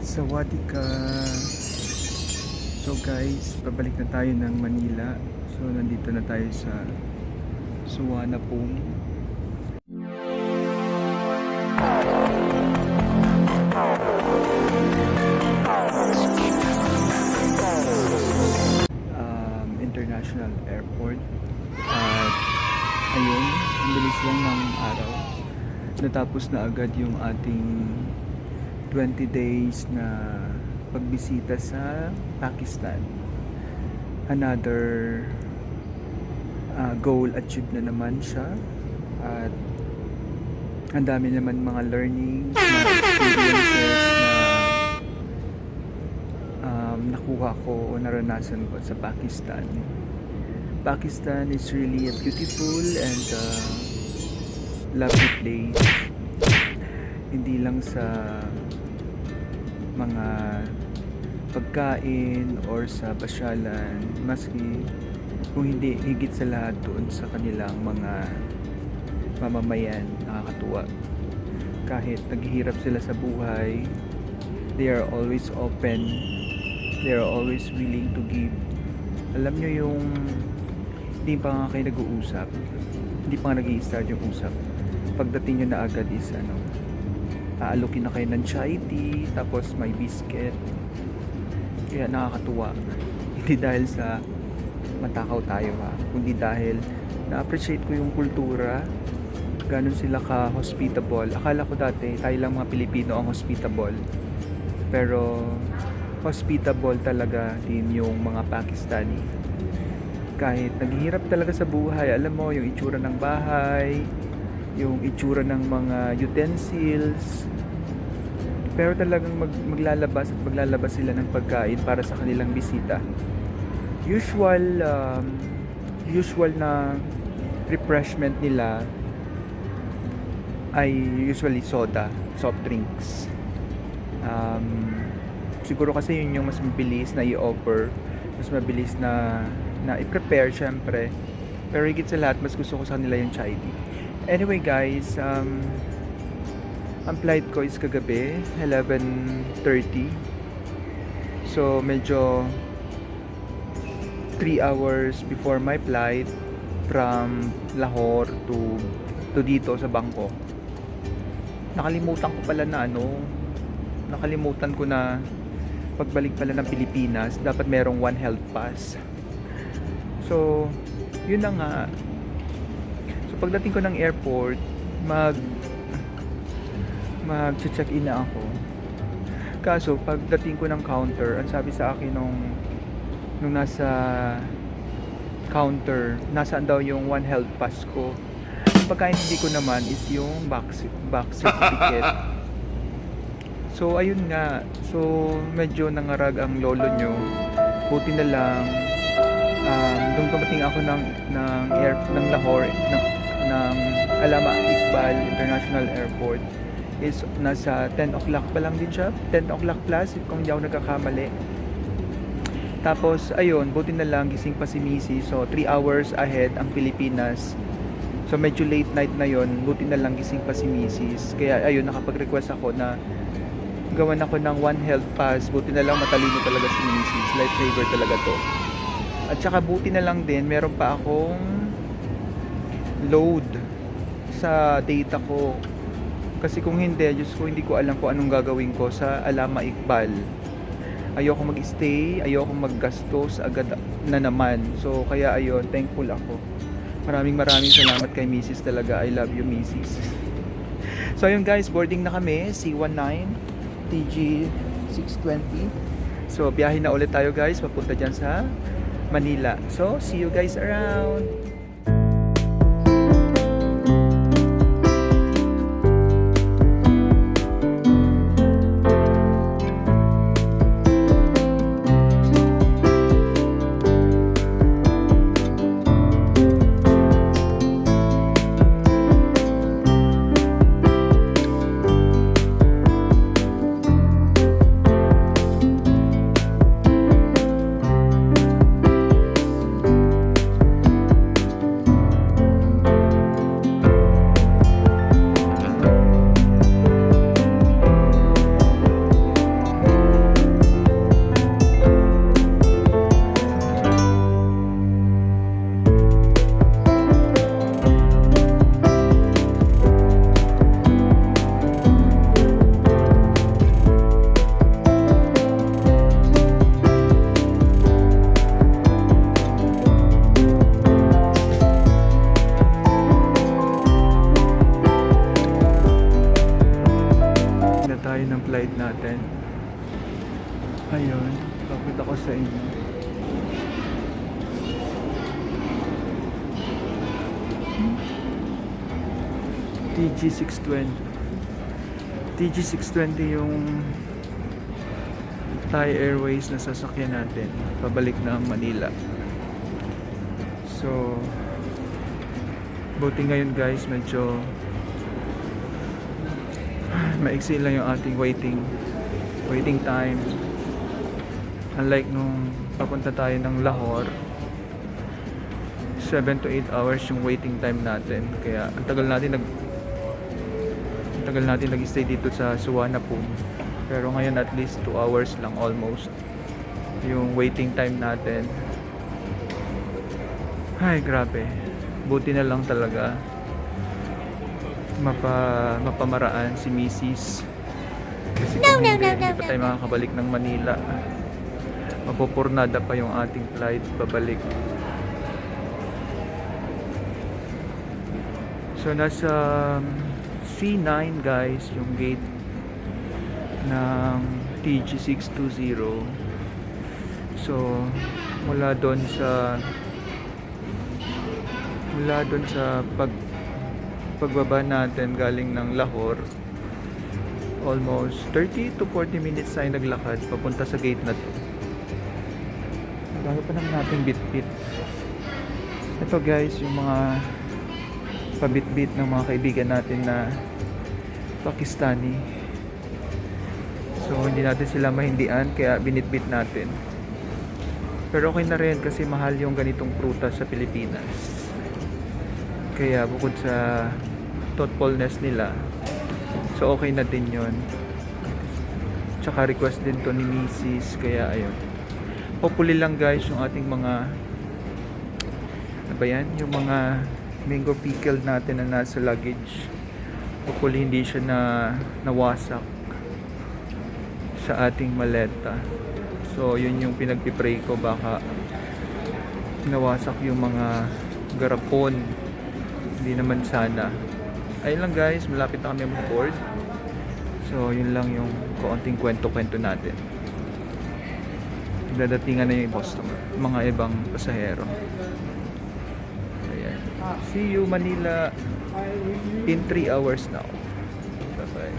Sawadika. So guys, pabalik na tayo ng Manila. So nandito na tayo sa Suwanapong. International Airport. At ayun, ang bilis lang ng araw. Natapos na agad yung ating 20 days na pagbisita sa Pakistan. Another goal achieved na naman siya. At ang dami naman mga learnings, mga experiences na nakuha ko o naranasan ko sa Pakistan. Pakistan is really a beautiful and lovely place. Hindi lang sa mga pagkain or sa pasyalan, maski kung hindi, higit sa lahat doon sa kanilang mga mamamayan. Nakakatuwa. Kahit naghihirap sila sa buhay, they are always open, they are always willing to give. Alam nyo yung hindi pa nga kayo nag-uusap, hindi pa nga nag-i-start yung usap, pagdating nyo na agad is aalukin na kayo ng chai tea, tapos may biscuit. Kaya nakakatuwa. Hindi dahil sa matakaw tayo kundi dahil na-appreciate ko yung kultura, ganun sila ka-hospitable. Akala ko dati tayo lang mga Pilipino ang hospitable, pero hospitable talaga din yung mga Pakistani. Kahit naghihirap talaga sa buhay, alam mo yung itsura ng bahay, yung itsura ng mga utensils, pero talagang maglalabas sila ng pagkain para sa kanilang bisita. Usual na refreshment nila ay usually soda, soft drinks. Siguro kasi yun yung mas mabilis na i-offer, mas mabilis na i-prepare syempre. Pero higit sa lahat, mas gusto ko sa kanila yung chai tea. Anyway guys, ang flight ko is kagabi 11:30. So medyo 3 hours before my flight from Lahore to dito sa Bangkok. Nakalimutan ko na pagbalik pala ng Pilipinas dapat merong One Health Pass. So yun na nga. So pagdating ko ng airport, mag-check-in na ako. Kaso pagdating ko ng counter, ang sabi sa akin nung nasa counter, nasaan daw yung One Health Pass ko. Pagkaintindi ko naman is yung back certificate. So ayun nga, so medyo nangarag ang lolo nyo. Buti na lang nung dumating ako ng Lahore, ng Allama Iqbal International Airport, is nasa 10 o'clock pa lang din siya, 10 o'clock plus kung hindi ako nagkakamali. Tapos ayun, buti na lang gising pa si Missy, so 3 hours ahead ang Pilipinas. So medyo late night na yon, buti na lang gising pa si Mrs. Kaya ayun, nakapag-request ako na gawan ako ng One Health Pass. Buti na lang matalino talaga si Mrs. Lifesaver talaga to. At saka buti na lang din, meron pa akong load sa data ko. Kasi kung hindi, Diyos ko, hindi ko alam kung anong gagawin ko sa Allama Iqbal. Ayoko mag-stay, ayoko maggastos agad na naman. So kaya ayun, thankful ako. Maraming salamat kay Mrs. talaga. I love you, Mrs. So ayun guys, boarding na kami, C19 TG 620. So biyahe na ulit tayo guys, papunta dyan sa Manila. So see you guys around. na tayo ng flight natin. Ayun, pakita ko sa inyo. TG620. TG620 yung Thai Airways na sasakyan natin pabalik ng Manila. So buti ngayon guys, medyo maiksi lang yung ating waiting time. Unlike nung papunta tayo ng Lahore, 7 to 8 hours yung waiting time natin. Kaya ang tagal natin nag-stay dito sa Suvarnabhumi. Pero ngayon at least 2 hours lang almost yung waiting time natin. Ay, grabe. Buti na lang talaga mapamaraan si Mrs. Kasi kung hindi pa tayo makakabalik ng Manila. Mapupurnada pa yung ating flight babalik. So nasa C9 guys yung gate ng TG620. So mula doon sa pagbaba natin galing ng Lahore, almost 30 to 40 minutes tayo naglakad papunta sa gate na to. Bago pa naman natin bit-bit. Ito guys yung mga pabit-bit ng mga kaibigan natin na Pakistani. So hindi natin sila mahindian kaya binitbit natin. Pero okay na rin kasi mahal yung ganitong prutas sa Pilipinas. Kaya bukod sa thoughtfulness nila, so okay na din yun. Tsaka request din to ni Mrs. Kaya ayun, hopefully lang guys yung ating mga ano ba yan? Yung mga mango pickle natin na nasa luggage, hopefully hindi siya nawasak sa ating maleta. So yun yung pinagpipray ko, baka nawasak yung mga garapon. Hindi naman sana. Ayun lang guys, malapit na kami mag-board. So yun lang yung kaunting kwento-kwento natin. Dadatingan na yung customer, mga ibang pasahero. Ayan. See you Manila in 3 hours now. Bye bye.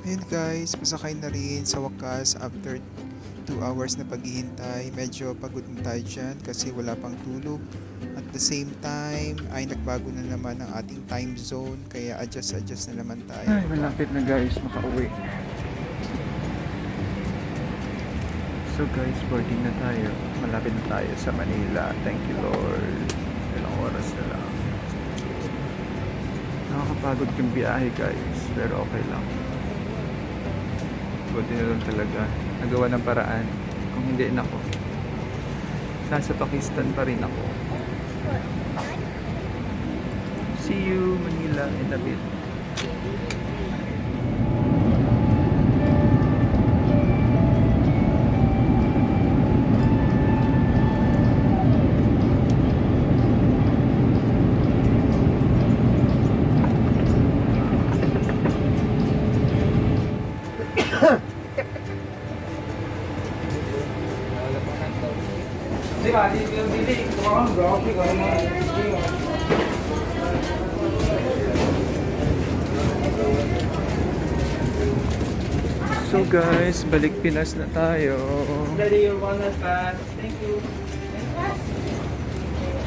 Ayun guys, masakay na rin sa wakas after 2 hours na paghihintay. Medyo pagod na tayo dyan kasi wala pang tulog. At the same time ay nagbago na naman ang ating time zone, kaya adjust na naman tayo. Ay, malapit na guys, makauwi. So guys, boarding na tayo. Malapit na tayo sa Manila. Thank you Lord. Ilang oras na lang. Nakakapagod yung biyahe guys, pero okay lang. Buti na lang talaga nagawa ng paraan. Kung hindi, nako, nasa Pakistan pa rin ako. See you Manila in a bit. So guys, balik Pinas na tayo.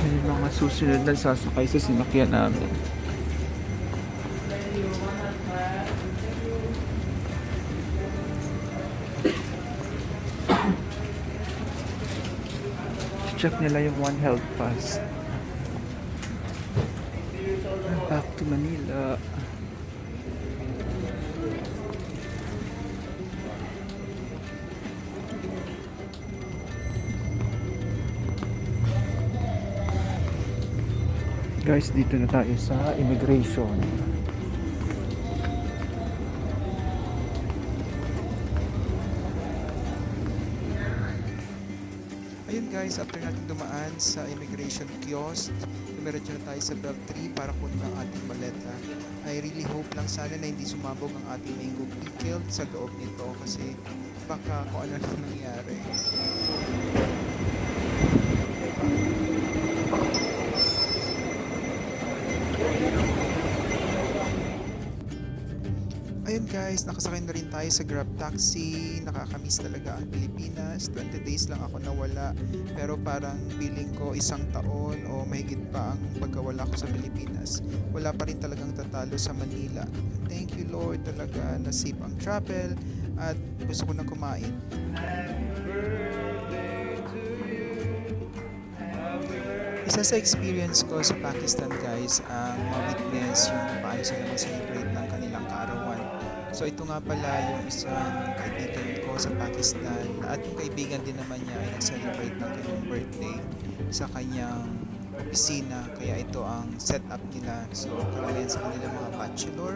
Yung mga susunod na sasakay sa sinakyan namin. Check nila yung One Health Pass. Back to Manila. Guys, dito na tayo sa immigration. Ayun guys, after natin dumaan sa immigration kiosk, dumiretso na tayo sa Bell 3 para kunin ang ating maleta. I really hope lang sana na hindi sumabog ang ating mango pickle sa loob nito kasi baka kung ano na nangyari. Ayun guys, nakasakay na rin tayo sa Grab Taxi. Nakakamiss talaga ang Pilipinas. 20 days lang ako nawala. Pero parang feeling ko isang taon o mahigit pa ang pagkawala ko sa Pilipinas. Wala pa rin talagang tatalo sa Manila. Thank you Lord talaga na safe ang travel at gusto ko na kumain. Isa sa experience ko sa Pakistan guys, ang ma-witness yung paano sila mag-celebrate ng kanilang kaarawan. So ito nga pala yung isang kaibigan ko sa Pakistan at yung kaibigan din naman niya ay nag-celebrate ng kanyang birthday sa kanyang opisina. Kaya ito ang setup nila. So karamihan sa kanilang mga bachelor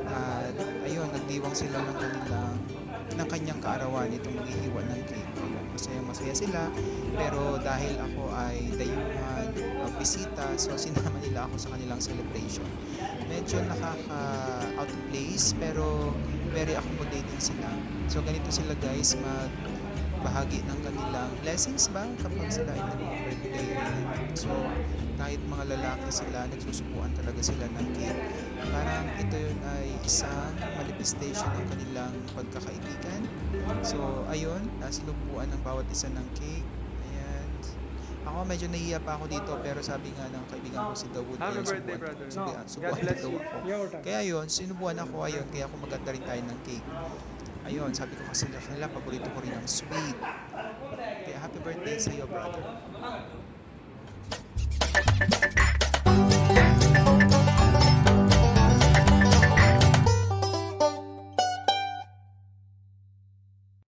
at ayun, nagdiwang sila ng kanyang kaarawan itong maghihiwa ng cake. Ayun, masaya sila pero dahil ako ay dayuhan bisita, so sinama nila ako sa kanilang celebration. Medyo nakaka out of place pero very accommodating sila. So ganito sila guys magbahagi ng kanilang blessings ba kapag sila ay nag-birthday. So kahit mga lalaki sila, nagsusubuan talaga sila ng cake. Parang ito yun ay isang manifestation ng kanilang pagkakaibigan. So ayun, sinubuan ng bawat isa ng cake. Ayan. Ako medyo nahiya pa ako dito pero sabi nga ng kaibigan ko si Dawood Happy ayun, birthday, brother. subuan God bless daw you. ako. Kaya yun, sinubuan ako ayun, kaya ako maganda rin tayo ng cake. Ayun, sabi ko kasi nila, paborito ko rin ang sweet. Kaya happy birthday sa iyo, brother.